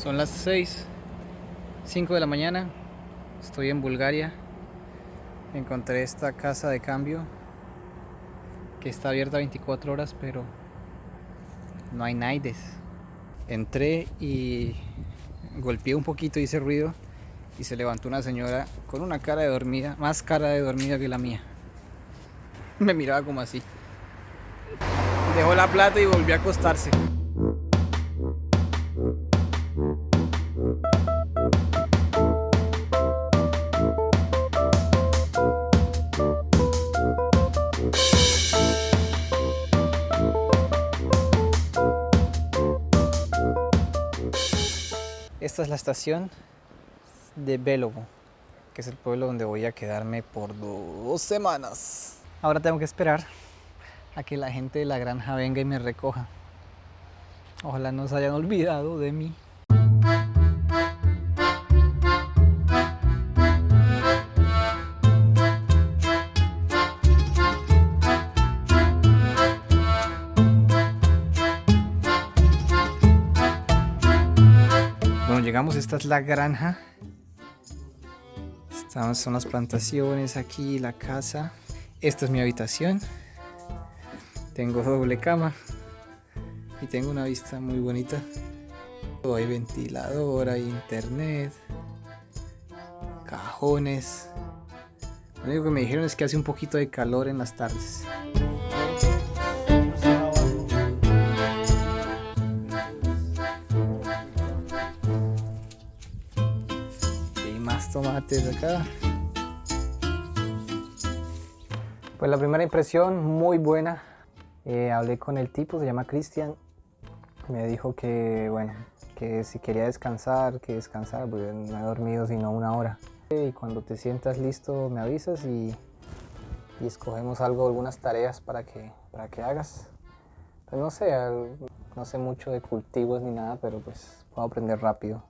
Son las 5 de la mañana. Estoy en Bulgaria. Encontré esta casa de cambio que está abierta 24 horas, pero no hay naides. Entré y golpeé un poquito, hice ruido y se levantó una señora con una cara de dormida, más cara de dormida que la mía. Me miraba como así. Dejó la plata y volvió a acostarse. Esta es la estación de Belovo, que es el pueblo donde voy a quedarme por 2 semanas. Ahora tengo que esperar a que la gente de la granja venga y me recoja. Ojalá no se hayan olvidado de mí. Bueno, llegamos, esta es la granja. Estas son las plantaciones, aquí la casa. Esta es mi habitación. Tengo doble cama y tengo una vista muy bonita. Hay ventilador, hay internet, cajones. Lo único que me dijeron es que hace un poquito de calor en las tardes. Y más tomates acá. Pues la primera impresión muy buena. Hablé con el tipo, se llama Cristian. Me dijo que bueno, que si quería descansar, que descansar, porque no he dormido sino 1 hora. Y cuando te sientas listo me avisas y escogemos algunas tareas para que hagas. Pues no sé, no sé mucho de cultivos ni nada, pero pues puedo aprender rápido.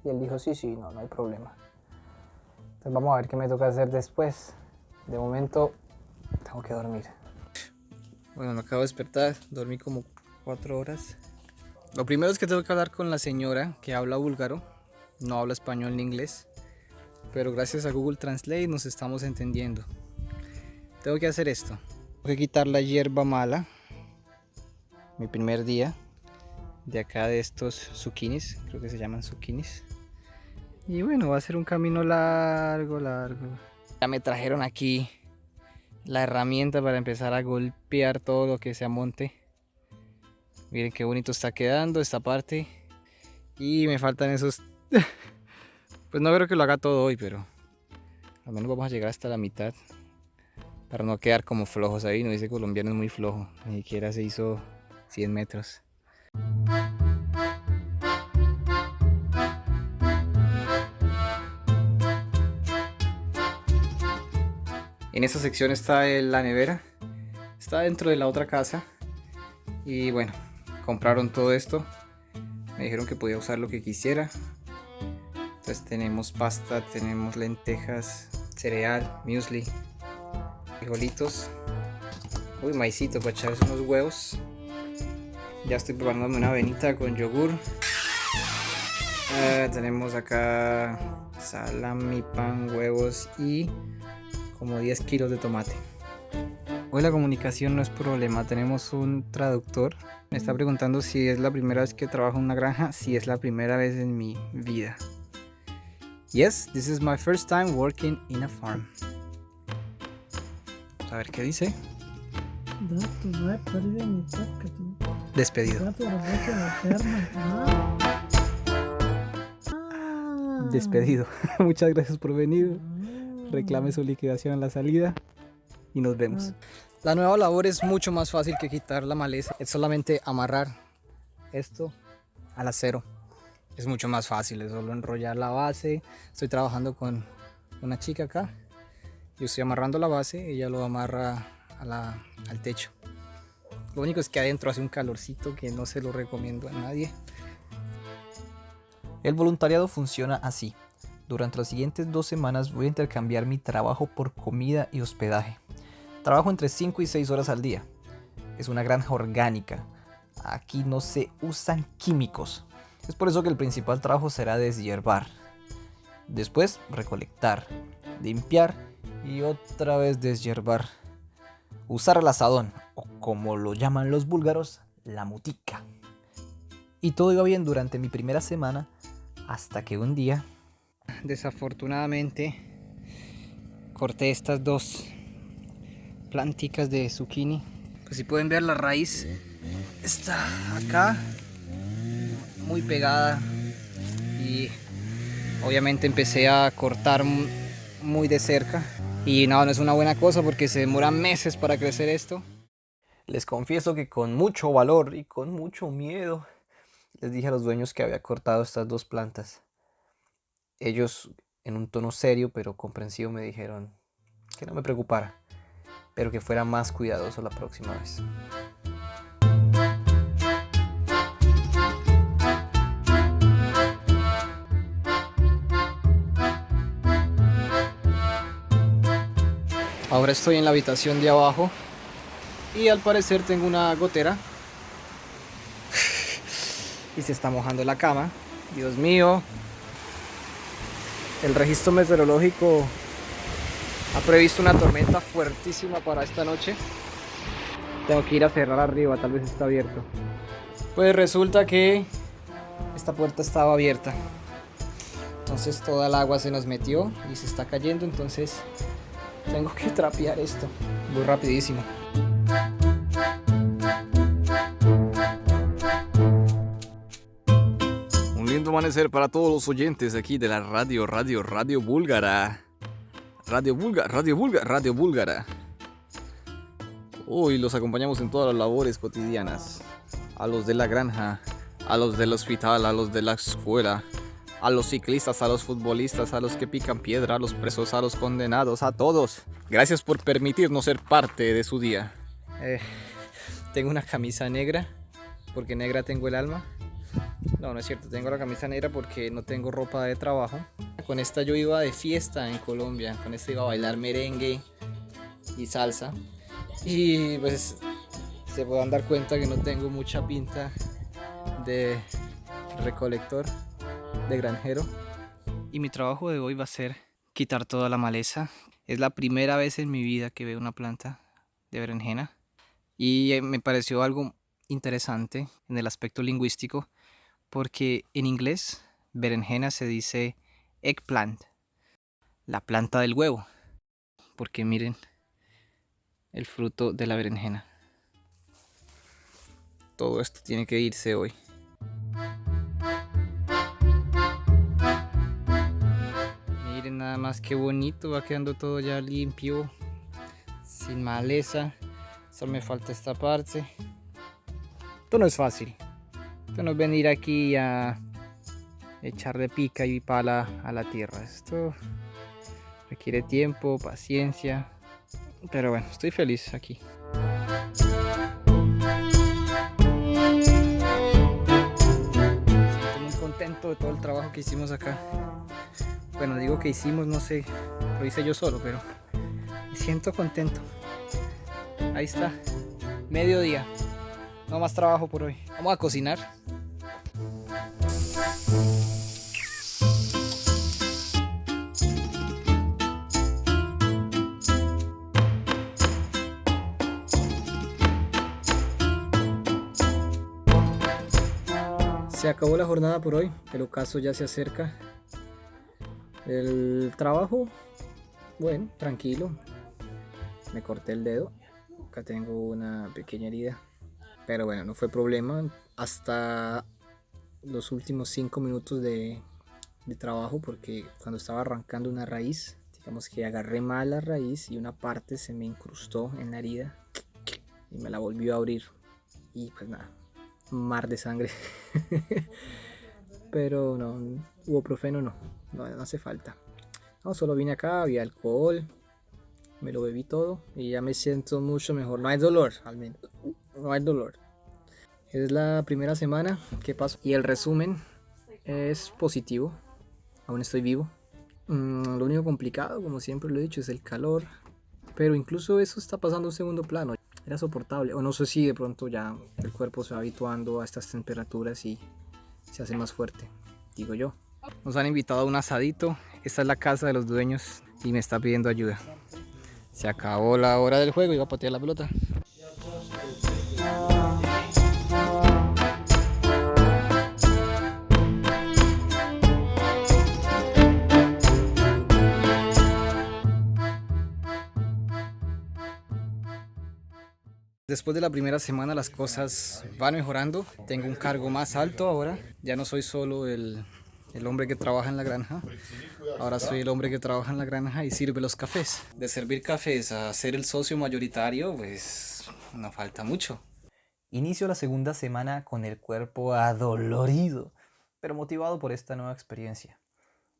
Y él dijo sí, no hay problema. Entonces vamos a ver qué me toca hacer después. De momento tengo que dormir. Bueno, me acabo de despertar, dormí como 4 horas. Lo primero es que tengo que hablar con la señora que habla búlgaro, no habla español ni inglés, pero gracias a Google Translate nos estamos entendiendo. Tengo que hacer esto. Tengo que quitar la hierba mala, mi primer día, de acá de estos zucchinis, creo que se llaman zucchinis. Y bueno, va a ser un camino largo. Ya me trajeron aquí la herramienta para empezar a golpear todo lo que se amonte. Miren qué bonito está quedando esta parte. Y me faltan esos. Pues no creo que lo haga todo hoy, pero al menos vamos a llegar hasta la mitad para no quedar como flojos ahí. No dice colombiano, es muy flojo, ni siquiera se hizo 100 metros. En esta sección está la nevera, está dentro de la otra casa y bueno, compraron todo esto, me dijeron que podía usar lo que quisiera. Entonces tenemos pasta, tenemos lentejas, cereal, muesli, frijolitos, maicito para echar unos huevos. Ya estoy preparándome una avenita con yogur. Tenemos acá salami, pan, huevos y como 10 kilos de tomate. Hoy la comunicación no es problema, tenemos un traductor. Me está preguntando si es la primera vez que trabajo en una granja. Si es la primera vez en mi vida. Yes, this is my first time working in a farm. Vamos a ver qué dice. Despedido. Despedido. Muchas gracias por venir. Reclame su liquidación en la salida y nos vemos. La nueva labor es mucho más fácil que quitar la maleza. Es solamente amarrar esto al acero. Es mucho más fácil, es solo enrollar la base. Estoy trabajando con una chica acá. Yo estoy amarrando la base, ella lo amarra al techo. Lo único es que adentro hace un calorcito que no se lo recomiendo a nadie. El voluntariado funciona así. Durante las siguientes 2 semanas voy a intercambiar mi trabajo por comida y hospedaje. Trabajo entre 5 y 6 horas al día. Es una granja orgánica. Aquí no se usan químicos. Es por eso que el principal trabajo será deshiervar, después recolectar, limpiar y otra vez deshiervar. Usar el azadón, o como lo llaman los búlgaros, la mutica. Y todo iba bien durante mi primera semana, hasta que un día, desafortunadamente, corté estas dos planticas de zucchini. Pues si pueden ver, la raíz está acá, muy pegada, y obviamente empecé a cortar muy de cerca. Y no es una buena cosa porque se demoran meses para crecer esto. Les confieso que con mucho valor y con mucho miedo les dije a los dueños que había cortado estas dos plantas. Ellos, en un tono serio pero comprensivo, me dijeron que no me preocupara, pero que fuera más cuidadoso la próxima vez. Ahora estoy en la habitación de abajo y al parecer tengo una gotera y se está mojando la cama. Dios mío. El registro meteorológico ha previsto una tormenta fuertísima para esta noche. Tengo que ir a cerrar arriba, tal vez está abierto. Pues resulta que esta puerta estaba abierta. Entonces toda el agua se nos metió y se está cayendo, entonces tengo que trapear esto muy rapidísimo. Un lindo amanecer para todos los oyentes aquí de la Radio Búlgara. Radio Búlgara. Hoy los acompañamos en todas las labores cotidianas. A los de la granja, a los del hospital, a los de la escuela, a los ciclistas, a los futbolistas, a los que pican piedra, a los presos, a los condenados, a todos. Gracias por permitirnos ser parte de su día. Tengo una camisa negra, porque negra tengo el alma. No es cierto, tengo la camisa negra porque no tengo ropa de trabajo. Con esta yo iba de fiesta en Colombia, con esta iba a bailar merengue y salsa. Y pues se pueden dar cuenta que no tengo mucha pinta de recolector, de granjero. Y mi trabajo de hoy va a ser quitar toda la maleza. Es la primera vez en mi vida que veo una planta de berenjena. Y me pareció algo interesante en el aspecto lingüístico, porque en inglés berenjena se dice eggplant, la planta del huevo, porque miren el fruto de la berenjena. Todo esto tiene que irse hoy. Miren nada más qué bonito, va quedando todo ya limpio, sin maleza. Solo me falta esta parte. Esto no es fácil. Esto no es venir aquí a echarle pica y pala a la tierra. Esto requiere tiempo, paciencia. Pero bueno, estoy feliz aquí. Estoy muy contento de todo el trabajo que hicimos acá. Bueno, digo que hicimos, no sé, lo hice yo solo, pero me siento contento. Ahí está, mediodía. No más trabajo por hoy. Vamos a cocinar. Se acabó la jornada por hoy. El ocaso ya se acerca. El trabajo, bueno, tranquilo. Me corté el dedo. Acá tengo una pequeña herida. Pero bueno, no fue problema hasta los últimos 5 minutos de trabajo, porque cuando estaba arrancando una raíz, digamos que agarré mal la raíz y una parte se me incrustó en la herida y me la volvió a abrir. Y pues nada, mar de sangre. Pero no, ibuprofeno no hace falta. No, solo vine acá, había alcohol, me lo bebí todo y ya me siento mucho mejor. No hay dolor, al menos. No hay dolor. Es la primera semana que paso y el resumen es positivo. Aún estoy vivo. Lo único complicado, como siempre lo he dicho, es el calor. Pero incluso eso está pasando a un segundo plano. Era soportable. O no sé si de pronto ya el cuerpo se va habituando a estas temperaturas y se hace más fuerte, digo yo. Nos han invitado a un asadito. Esta es la casa de los dueños y me está pidiendo ayuda. Se acabó la hora del juego, iba a patear la pelota. Después de la primera semana las cosas van mejorando. Tengo un cargo más alto ahora. Ya no soy solo el hombre que trabaja en la granja. Ahora soy el hombre que trabaja en la granja y sirve los cafés. De servir cafés a ser el socio mayoritario, pues no falta mucho. Inicio la segunda semana con el cuerpo adolorido, pero motivado por esta nueva experiencia.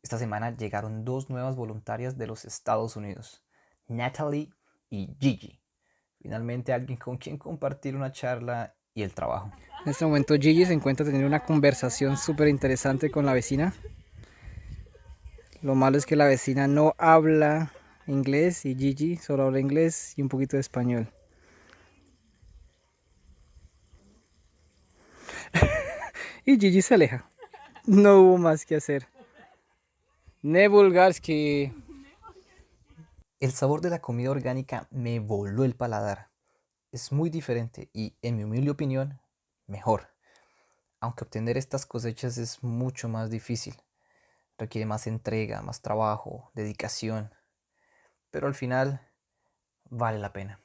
Esta semana llegaron 2 nuevas voluntarias de los Estados Unidos, Natalie y Gigi. Finalmente alguien con quien compartir una charla y el trabajo. En este momento Gigi se encuentra teniendo una conversación súper interesante con la vecina. Lo malo es que la vecina no habla inglés y Gigi solo habla inglés y un poquito de español. Y Gigi se aleja. No hubo más que hacer. Nebulgarski. El sabor de la comida orgánica me voló el paladar. Es muy diferente y, en mi humilde opinión, mejor. Aunque obtener estas cosechas es mucho más difícil. Requiere más entrega, más trabajo, dedicación. Pero al final, vale la pena.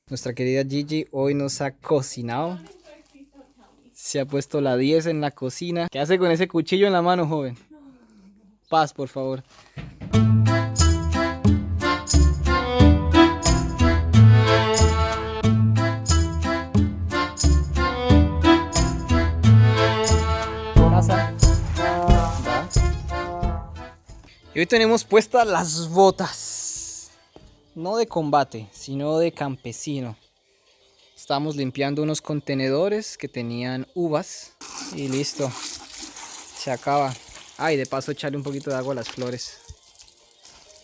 Nuestra querida Gigi hoy nos ha cocinado. Se ha puesto la 10 en la cocina. ¿Qué hace con ese cuchillo en la mano, joven? Paz, por favor. Y hoy tenemos puestas las botas. No de combate, sino de campesino. Estamos limpiando unos contenedores que tenían uvas. Y listo. Se acaba. Ay, de paso echarle un poquito de agua a las flores.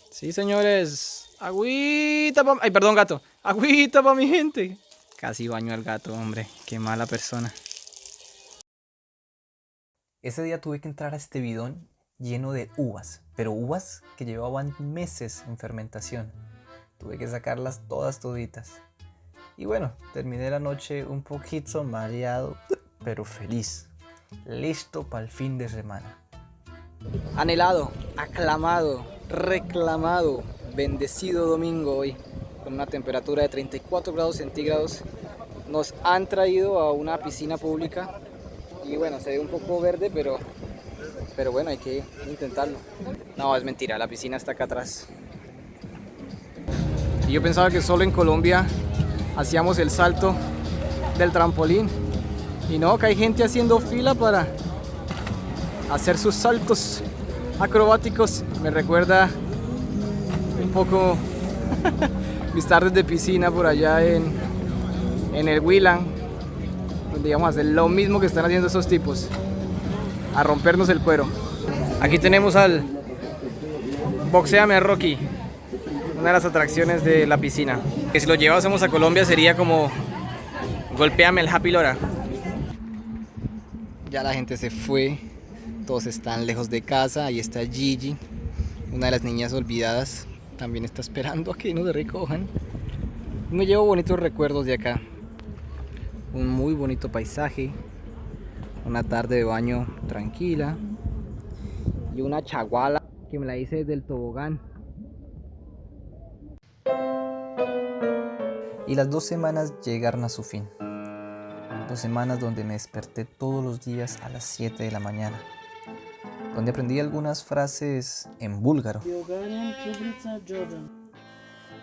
Sí, señores. Agüita pa... Ay, perdón, gato. Agüita para mi gente. Casi baño al gato, hombre. Qué mala persona. Ese día tuve que entrar a este bidón lleno de uvas, pero uvas que llevaban meses en fermentación. Tuve que sacarlas todas toditas. Y bueno, terminé la noche un poquito mareado, pero feliz. Listo para el fin de semana. Anhelado, aclamado, reclamado, bendecido domingo hoy, con una temperatura de 34 grados centígrados. Nos han traído a una piscina pública y bueno, se ve un poco verde, pero bueno, hay que intentarlo. No, es mentira, la piscina está acá atrás. Y yo pensaba que solo en Colombia hacíamos el salto del trampolín. Y no, que hay gente haciendo fila para hacer sus saltos acrobáticos. Me recuerda un poco mis tardes de piscina por allá en el Huila, donde íbamos a hacer lo mismo que están haciendo esos tipos, a rompernos el cuero. Aquí tenemos al Boxéame a Rocky, una de las atracciones de la piscina, que si lo llevásemos a Colombia sería como Golpéame el Happy Lora. Ya la gente se fue, todos están lejos de casa. Ahí está Gigi, una de las niñas olvidadas, también está esperando a que nos recojan. Me llevo bonitos recuerdos de acá, un muy bonito paisaje, una tarde de baño tranquila y una chaguala que me la hice desde el tobogán. Y las 2 semanas llegaron a su fin. 2 semanas donde me desperté todos los días a las 7 de la mañana, donde aprendí algunas frases en búlgaro.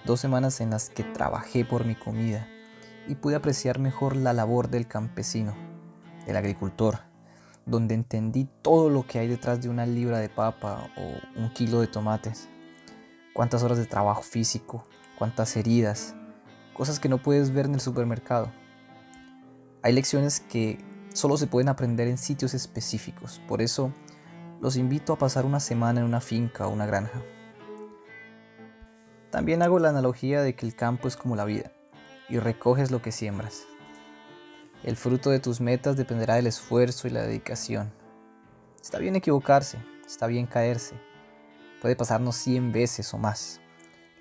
2 semanas en las que trabajé por mi comida y pude apreciar mejor la labor del campesino, del agricultor, donde entendí todo lo que hay detrás de una libra de papa o un kilo de tomates. Cuántas horas de trabajo físico, cuántas heridas, cosas que no puedes ver en el supermercado. Hay lecciones que solo se pueden aprender en sitios específicos, por eso los invito a pasar una semana en una finca o una granja. También hago la analogía de que el campo es como la vida y recoges lo que siembras. El fruto de tus metas dependerá del esfuerzo y la dedicación. Está bien equivocarse, está bien caerse. Puede pasarnos 100 veces o más.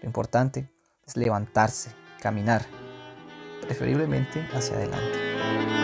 Lo importante es levantarse, caminar, preferiblemente hacia adelante.